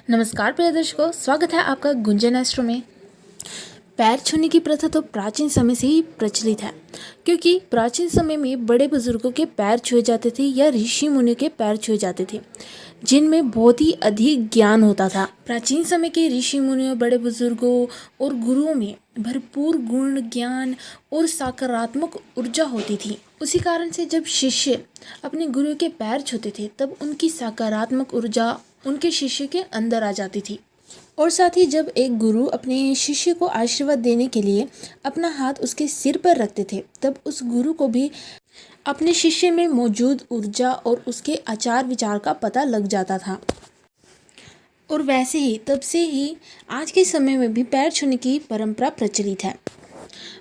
नमस्कार प्रिय दर्शकों, स्वागत है आपका गुंजन एस्ट्रो में। पैर छूने की प्रथा तो प्राचीन समय से ही प्रचलित है, क्योंकि प्राचीन समय में बड़े बुजुर्गों के पैर छुए जाते थे या ऋषि मुनियों के पैर छुए जाते थे, जिनमें बहुत ही अधिक ज्ञान होता था। प्राचीन समय के ऋषि मुनियों, बड़े बुजुर्गों और गुरुओं में भरपूर गुण, ज्ञान और सकारात्मक ऊर्जा होती थी। उसी कारण से जब शिष्य अपने गुरु के पैर छूते थे, तब उनकी सकारात्मक ऊर्जा उनके शिष्य के अंदर आ जाती थी। और साथ ही जब एक गुरु अपने शिष्य को आशीर्वाद देने के लिए अपना हाथ उसके सिर पर रखते थे, तब उस गुरु को भी अपने शिष्य में मौजूद ऊर्जा और उसके आचार विचार का पता लग जाता था। और वैसे ही तब से ही आज के समय में भी पैर छूने की परंपरा प्रचलित है।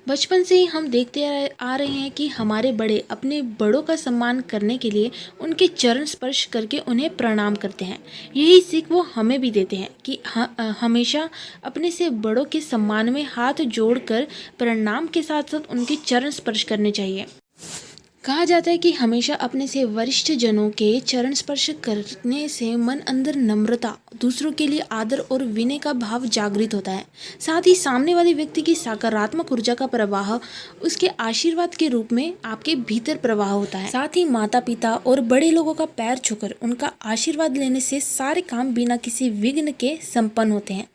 बचपन से ही हम देखते आ रहे हैं कि हमारे बड़े अपने बड़ों का सम्मान करने के लिए उनके चरण स्पर्श करके उन्हें प्रणाम करते हैं। यही सीख वो हमें भी देते हैं कि हमेशा अपने से बड़ों के सम्मान में हाथ जोड़कर प्रणाम के साथ साथ उनके चरण स्पर्श करने चाहिए। कहा जाता है कि हमेशा अपने से वरिष्ठ जनों के चरण स्पर्श करने से मन अंदर नम्रता, दूसरों के लिए आदर और विनय का भाव जागृत होता है। साथ ही सामने वाले व्यक्ति की सकारात्मक ऊर्जा का प्रवाह उसके आशीर्वाद के रूप में आपके भीतर प्रवाह होता है। साथ ही माता पिता और बड़े लोगों का पैर छूकर उनका आशीर्वाद लेने से सारे काम बिना किसी विघ्न के संपन्न होते हैं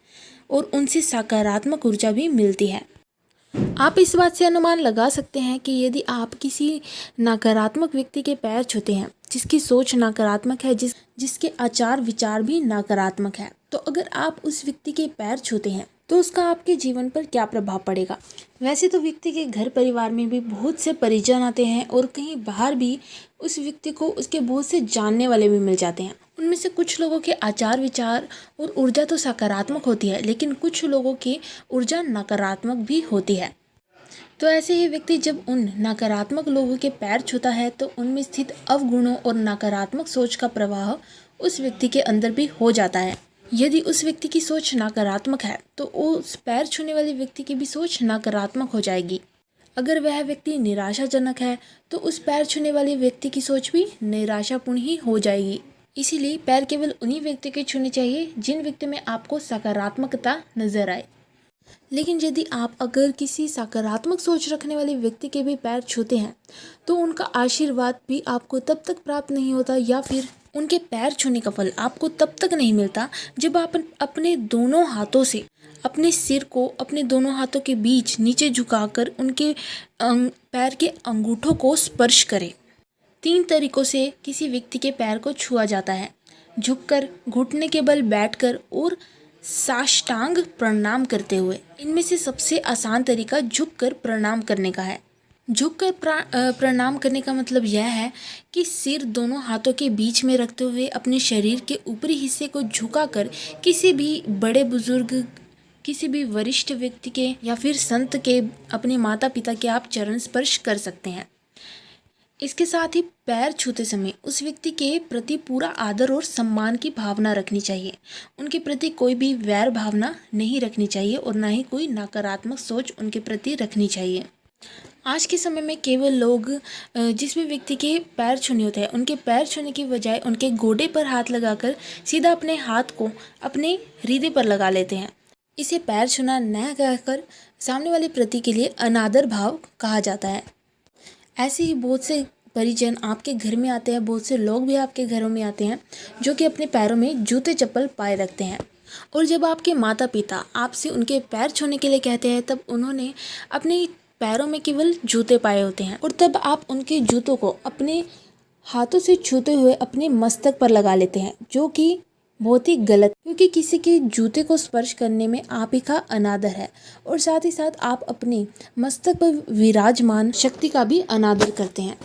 और उनसे सकारात्मक ऊर्जा भी मिलती है। आप इस बात से अनुमान लगा सकते हैं कि यदि आप किसी नकारात्मक व्यक्ति के पैर छूते हैं, जिसकी सोच नकारात्मक है, जिसके आचार विचार भी नकारात्मक है, तो अगर आप उस व्यक्ति के पैर छूते हैं तो उसका आपके जीवन पर क्या प्रभाव पड़ेगा। वैसे तो व्यक्ति के घर परिवार में भी बहुत से परिजन आते हैं और कहीं बाहर भी उस व्यक्ति को उसके बहुत से जानने वाले भी मिल जाते हैं। उनमें से कुछ लोगों के आचार विचार और ऊर्जा तो सकारात्मक होती है, लेकिन कुछ लोगों की ऊर्जा नकारात्मक भी होती है। तो ऐसे ही व्यक्ति जब उन नकारात्मक लोगों के पैर छूता है तो उनमें स्थित अवगुणों और नकारात्मक सोच का प्रवाह उस व्यक्ति के अंदर भी हो जाता है। यदि उस व्यक्ति की सोच नकारात्मक है तो उस पैर छूने वाले व्यक्ति की भी सोच नकारात्मक हो जाएगी। अगर वह व्यक्ति निराशाजनक है तो उस पैर छूने वाले व्यक्ति की सोच भी निराशापूर्ण ही हो जाएगी। इसीलिए पैर केवल उन्हीं व्यक्ति के छूने चाहिए जिन व्यक्ति में आपको सकारात्मकता नजर आए। लेकिन यदि आप अगर किसी सकारात्मक सोच रखने वाले व्यक्ति के भी पैर छूते हैं तो उनका आशीर्वाद भी आपको तब तक प्राप्त नहीं होता, या फिर उनके पैर छूने का फल आपको तब तक नहीं मिलता जब आप अपने दोनों हाथों से अपने सिर को अपने दोनों हाथों के बीच नीचे झुकाकर उनके पैर के अंगूठों को स्पर्श करें। 3 तरीकों से किसी व्यक्ति के पैर को छुआ जाता है: झुककर, घुटने के बल बैठकर और साष्टांग प्रणाम करते हुए। इनमें से सबसे आसान तरीका झुककर प्रणाम करने का है। झुककर प्रणाम करने का मतलब यह है कि सिर दोनों हाथों के बीच में रखते हुए अपने शरीर के ऊपरी हिस्से को झुकाकर किसी भी बड़े बुजुर्ग, किसी भी वरिष्ठ व्यक्ति के या फिर संत के, अपने माता पिता के आप चरण स्पर्श कर सकते हैं। इसके साथ ही पैर छूते समय उस व्यक्ति के प्रति पूरा आदर और सम्मान की भावना रखनी चाहिए। उनके प्रति कोई भी वैर भावना नहीं रखनी चाहिए और ना ही कोई नकारात्मक सोच उनके प्रति रखनी चाहिए। आज के समय में केवल लोग जिस भी व्यक्ति के पैर छूने होते हैं, उनके पैर छूने की बजाय उनके गोडे पर हाथ लगाकर सीधा अपने हाथ को अपने हृदय पर लगा लेते हैं। इसे पैर छूना न कहकर सामने वाले प्रति के लिए अनादर भाव कहा जाता है। ऐसे ही बहुत से परिजन आपके घर में आते हैं, बहुत से लोग भी आपके घरों में आते हैं जो कि अपने पैरों में जूते चप्पल पाए रखते हैं। और जब आपके माता पिता आपसे उनके पैर छूने के लिए कहते हैं, तब उन्होंने अपने पैरों में केवल जूते पाए होते हैं और तब आप उनके जूतों को अपने हाथों से छूते हुए अपने मस्तक पर लगा लेते हैं, जो कि बहुत ही गलत, क्योंकि किसी के जूते को स्पर्श करने में आप ही का अनादर है और साथ ही साथ आप अपने मस्तक पर विराजमान शक्ति का भी अनादर करते हैं।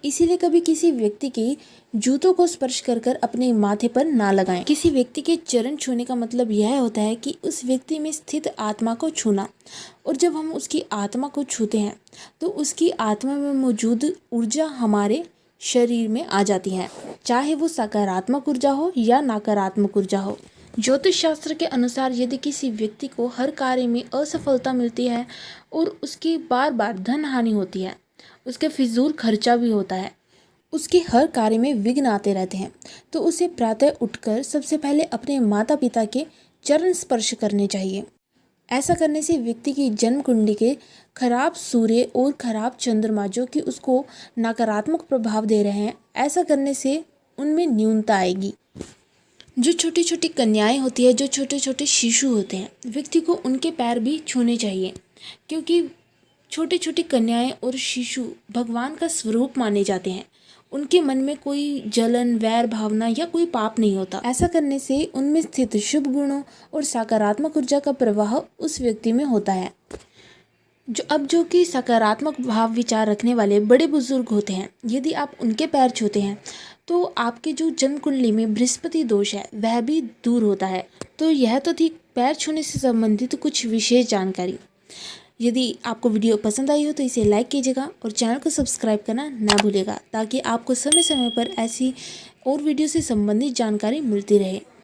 इसीलिए कभी किसी व्यक्ति के जूतों को स्पर्श कर अपने माथे पर ना लगाएं। किसी व्यक्ति के चरण छूने का मतलब यह होता है कि उस व्यक्ति में स्थित आत्मा को छूना, और जब हम उसकी आत्मा को छूते हैं तो उसकी आत्मा में मौजूद ऊर्जा हमारे शरीर में आ जाती है, चाहे वो सकारात्मक ऊर्जा हो या नकारात्मक ऊर्जा हो। ज्योतिष शास्त्र के अनुसार यदि किसी व्यक्ति को हर कार्य में असफलता मिलती है और उसकी बार बार धन हानि होती है, उसके फिजूल खर्चा भी होता है उसके हर कार्य में विघ्न आते रहते हैं, तो उसे प्रातः उठकर सबसे पहले अपने माता पिता के चरण स्पर्श करने चाहिए। ऐसा करने से व्यक्ति की जन्म कुंडली के खराब सूर्य और खराब चंद्रमा जो कि उसको नकारात्मक प्रभाव दे रहे हैं, ऐसा करने से उनमें न्यूनता आएगी। जो छोटी छोटी कन्याएं होती है, जो छोटे छोटे शिशु होते हैं, व्यक्ति को उनके पैर भी छूने चाहिए, क्योंकि छोटी छोटी कन्याएं और शिशु भगवान का स्वरूप माने जाते हैं। उनके मन में कोई जलन, वैर भावना या कोई पाप नहीं होता। ऐसा करने से उनमें स्थित शुभ गुणों और सकारात्मक ऊर्जा का प्रवाह उस व्यक्ति में होता है। जो कि सकारात्मक भाव विचार रखने वाले बड़े बुजुर्ग होते हैं, यदि आप उनके पैर छूते हैं तो आपके जो जन्म कुंडली में बृहस्पति दोष है वह भी दूर होता है। तो यह तो थी पैर छूने से संबंधित कुछ विशेष जानकारी। यदि आपको वीडियो पसंद आई हो तो इसे लाइक कीजिएगा और चैनल को सब्सक्राइब करना ना भूलिएगा, ताकि आपको समय समय पर ऐसी और वीडियो से संबंधित जानकारी मिलती रहे।